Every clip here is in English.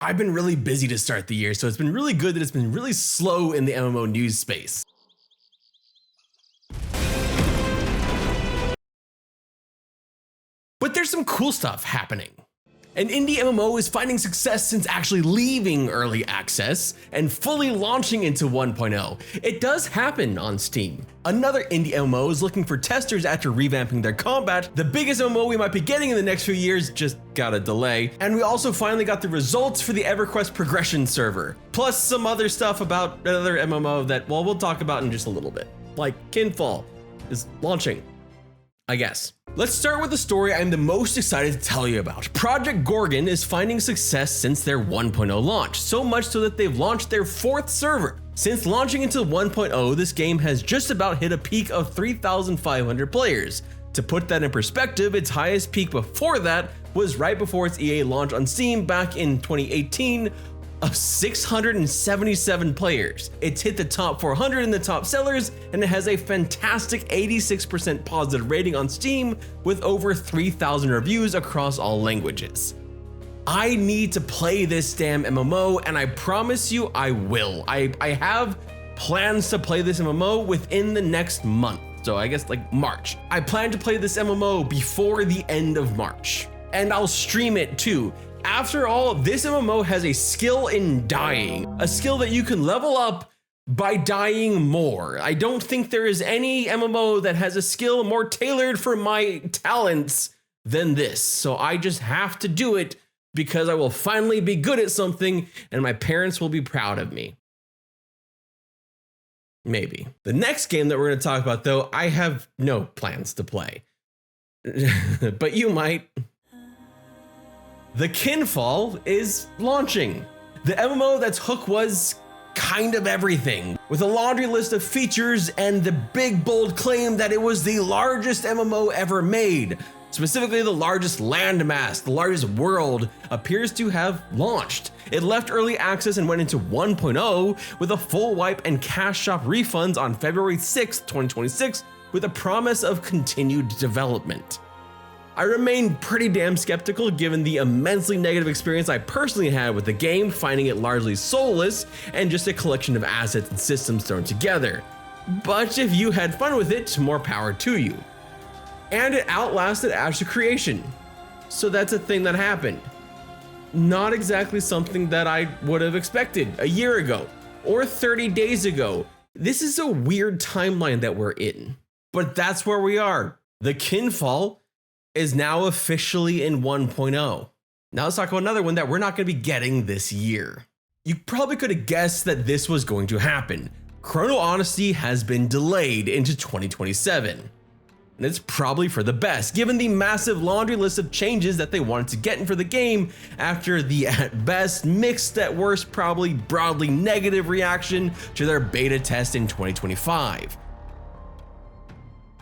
I've been really busy to start the year, so it's been really good that it's been really slow in the MMO news space. But there's some cool stuff happening. An indie MMO is finding success since actually leaving early access and fully launching into 1.0. It does happen on Steam. Another indie MMO is looking for testers after revamping their combat. The biggest MMO we might be getting in the next few years just got a delay. And we also finally got the results for the Everquest progression server, plus some other stuff about another MMO that, well, we'll talk about in just a little bit. Like Quinfall is launching, I guess. Let's start with the story I'm the most excited to tell you about. Project Gorgon is finding success since their 1.0 launch, so much so that they've launched their 4th server. Since launching into 1.0, this game has just about hit a peak of 3,500 players. To put that in perspective, its highest peak before that was right before its EA launch on Steam back in 2018, of 677 players. It's hit the top 400 in the top sellers, and it has a fantastic 86% positive rating on Steam with over 3,000 reviews across all languages. I need to play this damn MMO, and I promise you I will. I have plans to play this MMO within the next month, so I guess like March. I plan to play this MMO before the end of March, and I'll stream it too. After all, this MMO has a skill in dying, a skill that you can level up by dying more. I don't think there is any MMO that has a skill more tailored for my talents than this. So I just have to do it because I will finally be good at something and my parents will be proud of me. Maybe. The next game that we're going to talk about, though, I have no plans to play. But you might. The Quinfall is launching. The MMO that's hook was kind of everything, with a laundry list of features and the big bold claim that it was the largest MMO ever made. Specifically, the largest landmass, the largest world, appears to have launched. It left early access and went into 1.0 with a full wipe and cash shop refunds on February 6th, 2026, with a promise of continued development. I remain pretty damn skeptical given the immensely negative experience I personally had with the game, finding it largely soulless and just a collection of assets and systems thrown together. But if you had fun with it, more power to you. And it outlasted Ashes of Creation. So that's a thing that happened. Not exactly something that I would have expected a year ago or 30 days ago. This is a weird timeline that we're in, but that's where we are. The Quinfall is now officially in 1.0. Now let's talk about another one that we're not going to be getting this year. You probably could have guessed that this was going to happen. Chrono Odyssey has been delayed into 2027. And it's probably for the best, given the massive laundry list of changes that they wanted to get in for the game after the at best mixed at worst probably broadly negative reaction to their beta test in 2025.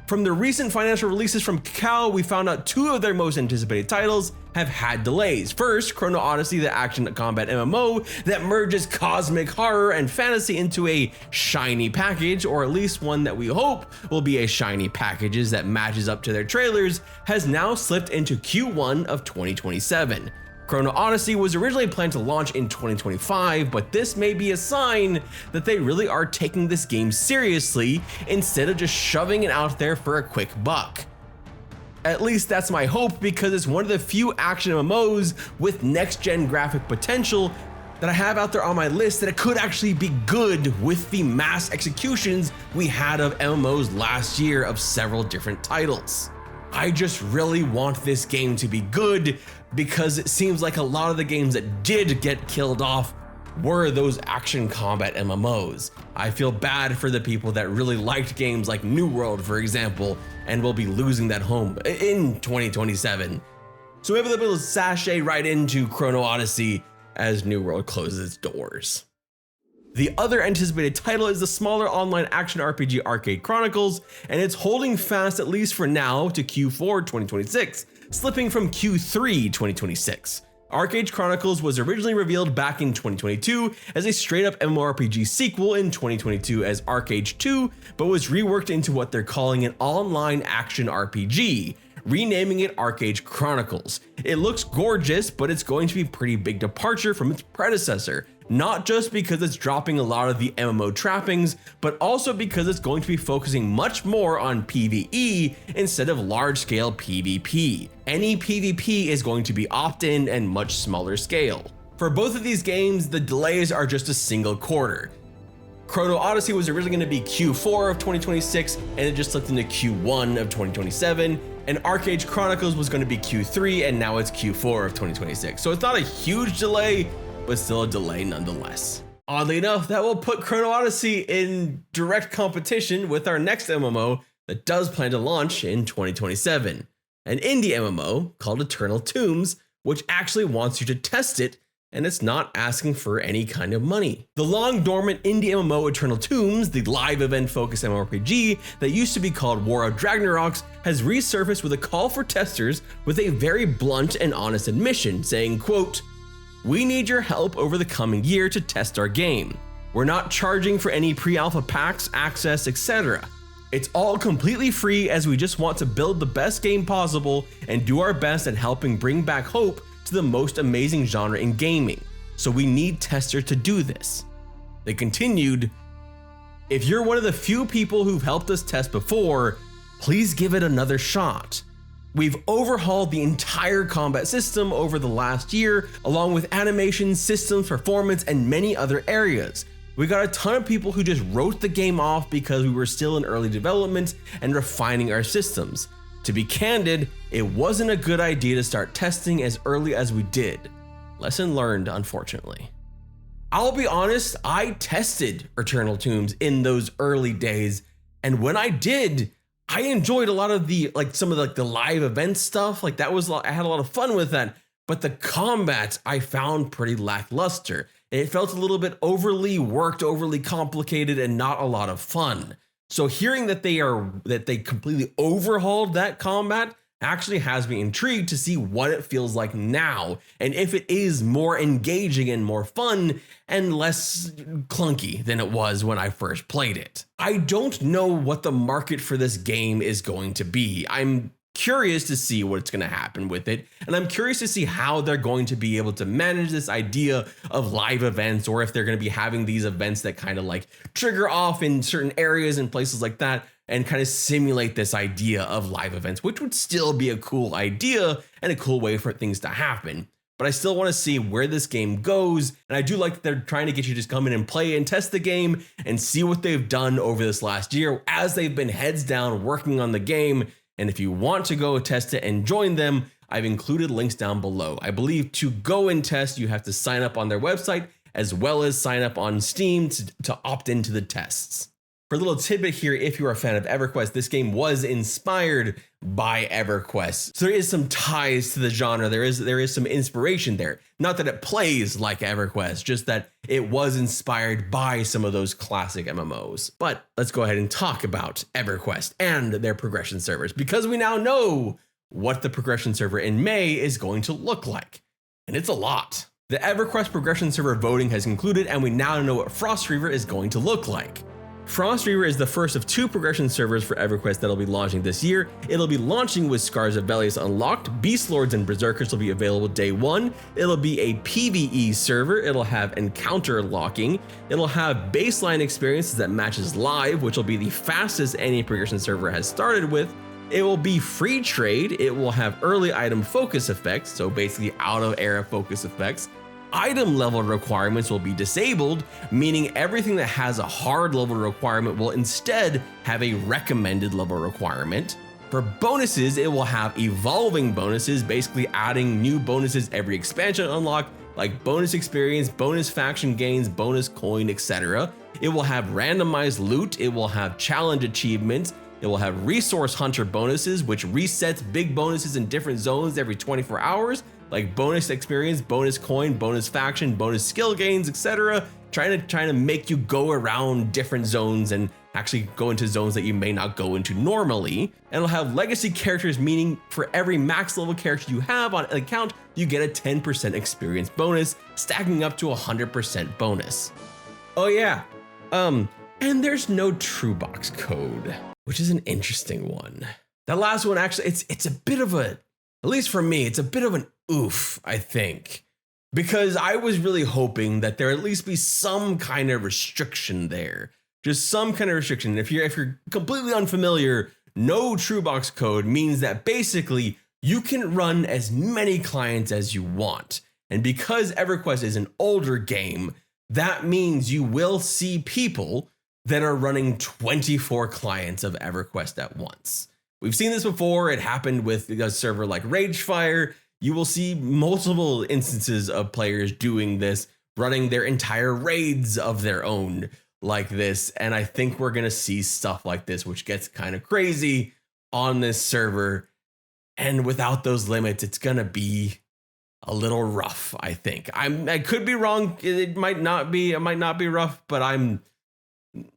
From the recent financial releases from Kakao, we found out 2 of their most anticipated titles have had delays. First, Chrono Odyssey, the action combat MMO that merges cosmic horror and fantasy into a shiny package, or at least one that we hope will be a shiny package that matches up to their trailers, has now slipped into Q1 of 2027. Chrono Odyssey was originally planned to launch in 2025, but this may be a sign that they really are taking this game seriously instead of just shoving it out there for a quick buck. At least that's my hope, because it's one of the few action MMOs with next-gen graphic potential that I have out there on my list that it could actually be good with the mass executions we had of MMOs last year of several different titles. I just really want this game to be good, because it seems like a lot of the games that did get killed off were those action combat MMOs. I feel bad for the people that really liked games like New World, for example, and will be losing that home in 2027. So maybe they'll be able to sashay right into Chrono Odyssey as New World closes its doors. The other anticipated title is the smaller online action RPG Archeage Chronicles, and it's holding fast at least for now to Q4 2026, slipping from Q3 2026. Archeage Chronicles was originally revealed back in 2022 as a straight-up MMORPG sequel in 2022 as Archeage 2, but was reworked into what they're calling an online action RPG. renaming it Archeage Chronicles. It looks gorgeous, but it's going to be a pretty big departure from its predecessor, not just because it's dropping a lot of the MMO trappings, but also because it's going to be focusing much more on PvE instead of large-scale PvP. Any PvP is going to be opt-in and much smaller scale. For both of these games, the delays are just a single quarter. Chrono Odyssey was originally going to be Q4 of 2026, and it just slipped into Q1 of 2027, and Archeage Chronicles was going to be Q3, and now it's Q4 of 2026. So it's not a huge delay, but still a delay nonetheless. Oddly enough, that will put Chrono Odyssey in direct competition with our next MMO that does plan to launch in 2027, an indie MMO called Eternal Tombs, which actually wants you to test it, and it's not asking for any kind of money. The long dormant indie MMO Eternal Tombs, the live event focused MMORPG that used to be called War of Ragnaroks, has resurfaced with a call for testers with a very blunt and honest admission saying, quote, "We need your help over the coming year to test our game. We're not charging for any pre-alpha packs, access, etc. It's all completely free as we just want to build the best game possible and do our best at helping bring back hope to the most amazing genre in gaming. So we need testers to do this." They continued, "If you're one of the few people who've helped us test before, please give it another shot. We've overhauled the entire combat system over the last year, along with animation, systems, performance, and many other areas. We got a ton of people who just wrote the game off because we were still in early development and refining our systems. To be candid, it wasn't a good idea to start testing as early as we did. Lesson learned, unfortunately." I'll be honest, I tested Eternal Tombs in those early days, and when I did, I enjoyed a lot of some of the live event stuff. I had a lot of fun with that, but the combat I found pretty lackluster. It felt a little bit overly worked, overly complicated, and not a lot of fun. So hearing that they completely overhauled that combat actually has me intrigued to see what it feels like now, and if it is more engaging and more fun and less clunky than it was when I first played it. I don't know what the market for this game is going to be. I'm curious to see what's going to happen with it, and I'm curious to see how they're going to be able to manage this idea of live events, or if they're going to be having these events that kind of trigger off in certain areas and places like that and kind of simulate this idea of live events, which would still be a cool idea and a cool way for things to happen. But I still want to see where this game goes, and I do like that they're trying to get you to just come in and play and test the game and see what they've done over this last year as they've been heads down working on the game. And if you want to go test it and join them, I've included links down below. I believe to go and test, you have to sign up on their website as well as sign up on Steam to opt into the tests. For a little tidbit here, if you're a fan of Everquest, this game was inspired by Everquest. So there is some ties to the genre. There is some inspiration there. Not that it plays like Everquest, just that it was inspired by some of those classic MMOs. But let's go ahead and talk about Everquest and their progression servers, because we now know what the progression server in May is going to look like. And it's a lot. The Everquest progression server voting has concluded, and we now know what Frost Reaver is going to look like. Frost Reaver is the first of 2 progression servers for Everquest that'll be launching this year. It'll be launching with Scars of Velius unlocked, Beast Lords and Berserkers will be available day 1. It'll be a PvE server, it'll have encounter locking, it'll have baseline experiences that matches live, which will be the fastest any progression server has started with. It will be free trade, it will have early item focus effects, so basically out of era focus effects. Item level requirements will be disabled, meaning everything that has a hard level requirement will instead have a recommended level requirement. For bonuses, it will have evolving bonuses, basically adding new bonuses every expansion unlock, like bonus experience, bonus faction gains, bonus coin, etc. It will have randomized loot, it will have challenge achievements, it will have resource hunter bonuses, which resets big bonuses in different zones every 24 hours, like bonus experience, bonus coin, bonus faction, bonus skill gains, etc. Trying to make you go around different zones and actually go into zones that you may not go into normally. And it'll have legacy characters, meaning for every max level character you have on an account, you get a 10% experience bonus, stacking up to 100% bonus. Oh yeah, and there's no true box code, which is an interesting one. That last one, actually, it's a bit of a, at least for me, it's a bit of an oof, I think. Because I was really hoping that there at least be some kind of restriction there. Just some kind of restriction. If you're completely unfamiliar, no true box code means that basically you can run as many clients as you want. And because Everquest is an older game, that means you will see people that are running 24 clients of Everquest at once. We've seen this before. It happened with a server like Ragefire. You will see multiple instances of players doing this, running their entire raids of their own like this. And I think we're going to see stuff like this, which gets kind of crazy on this server. And without those limits, it's going to be a little rough, I think. I could be wrong. It might not be rough, but I'm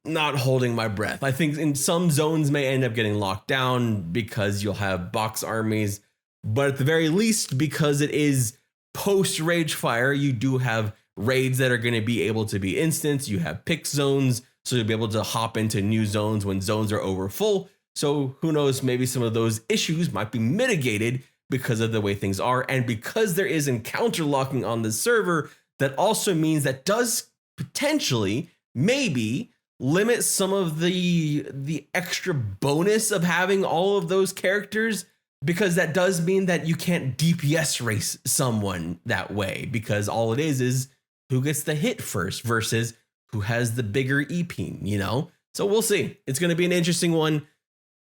not holding my breath. I think in some zones may end up getting locked down because you'll have box armies. But at the very least, because it is post Ragefire, you do have raids that are going to be able to be instants. You have pick zones, so you'll be able to hop into new zones when zones are over full. So who knows, maybe some of those issues might be mitigated because of the way things are. And because there is encounter locking on the server, that also means that does potentially maybe limit some of the extra bonus of having all of those characters, because that does mean that you can't DPS race someone that way, because all it is who gets the hit first versus who has the bigger EP, you know? So we'll see. It's going to be an interesting one,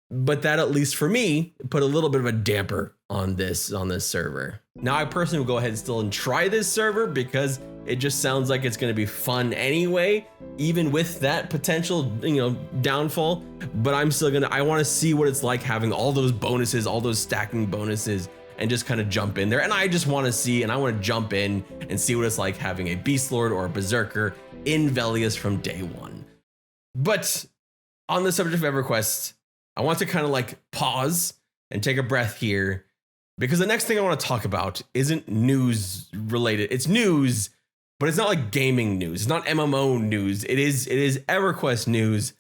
but that, at least for me, put a little bit of a damper on this server. Now, I personally will go ahead and still try this server because it just sounds like it's going to be fun anyway, even with that potential, downfall. But I'm still I want to see what it's like having all those bonuses, all those stacking bonuses, and just kind of jump in there. And I just want to see, and I want to jump in and see what it's like having a Beast Lord or a Berserker in Velius from day one. But on the subject of Everquest, I want to kind of like pause and take a breath here, because the next thing I want to talk about isn't news related. It's news, but it's not like gaming news. It's not MMO news. It is Everquest news,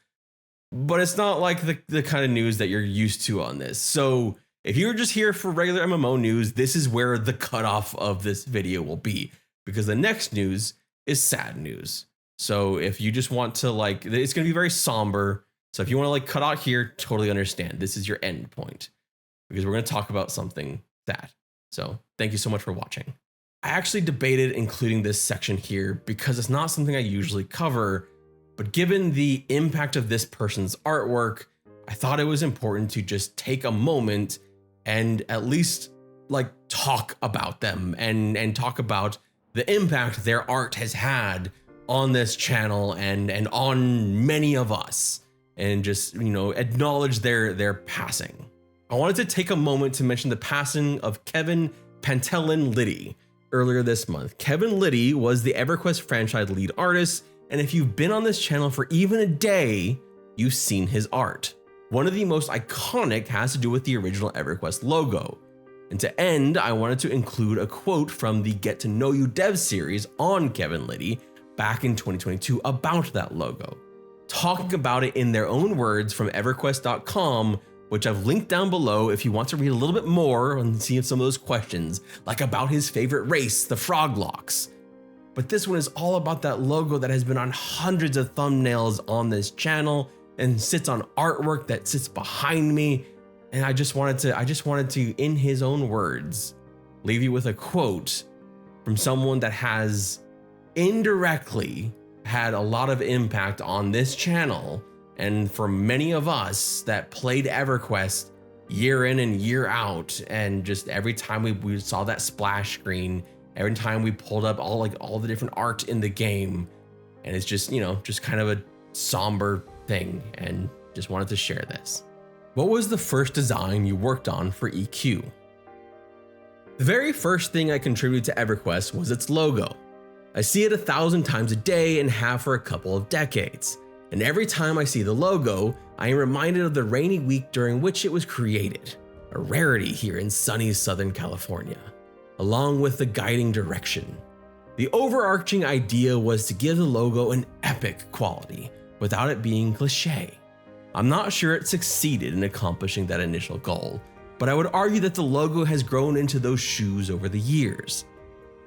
but it's not like the kind of news that you're used to on this. So if you're just here for regular MMO news, this is where the cutoff of this video will be, because the next news is sad news. So if you just want to it's going to be very somber. So if you want to cut out here, totally understand. This is your end point, because we're going to talk about something sad. So thank you so much for watching. I actually debated including this section here because it's not something I usually cover, but given the impact of this person's artwork, I thought it was important to just take a moment and at least talk about them and talk about the impact their art has had on this channel and on many of us, and just, acknowledge their passing. I wanted to take a moment to mention the passing of Kevin Pantelin Lydy earlier this month. Kevin Lydy was the Everquest franchise lead artist, and if you've been on this channel for even a day, you've seen his art. One of the most iconic has to do with the original Everquest logo. And to end, I wanted to include a quote from the Get to Know You dev series on Kevin Lydy back in 2022 about that logo, talking about it in their own words from everquest.com, which I've linked down below if you want to read a little bit more and see some of those questions, like about his favorite race, the Froglocks. But this one is all about that logo that has been on hundreds of thumbnails on this channel and sits on artwork that sits behind me. And I just wanted to, in his own words, leave you with a quote from someone that has indirectly had a lot of impact on this channel, and for many of us that played Everquest year in and year out, and just every time we saw that splash screen, every time we pulled up all the different art in the game, and it's just, just kind of a somber thing, and just wanted to share this. What was the first design you worked on for EQ? The very first thing I contributed to Everquest was its logo. I see it 1,000 times a day and have for a couple of decades. And every time I see the logo, I am reminded of the rainy week during which it was created, a rarity here in sunny Southern California, along with the guiding direction. The overarching idea was to give the logo an epic quality without it being cliche. I'm not sure it succeeded in accomplishing that initial goal, but I would argue that the logo has grown into those shoes over the years.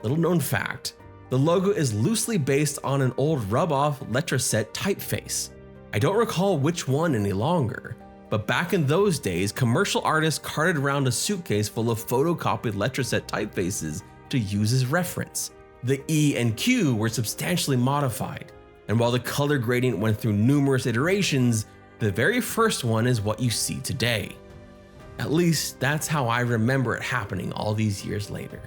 Little known fact, the logo is loosely based on an old rub-off Letraset typeface. I don't recall which one any longer, but back in those days, commercial artists carted around a suitcase full of photocopied Letraset typefaces to use as reference. The E and Q were substantially modified, and while the color gradient went through numerous iterations, the very first one is what you see today. At least that's how I remember it happening all these years later.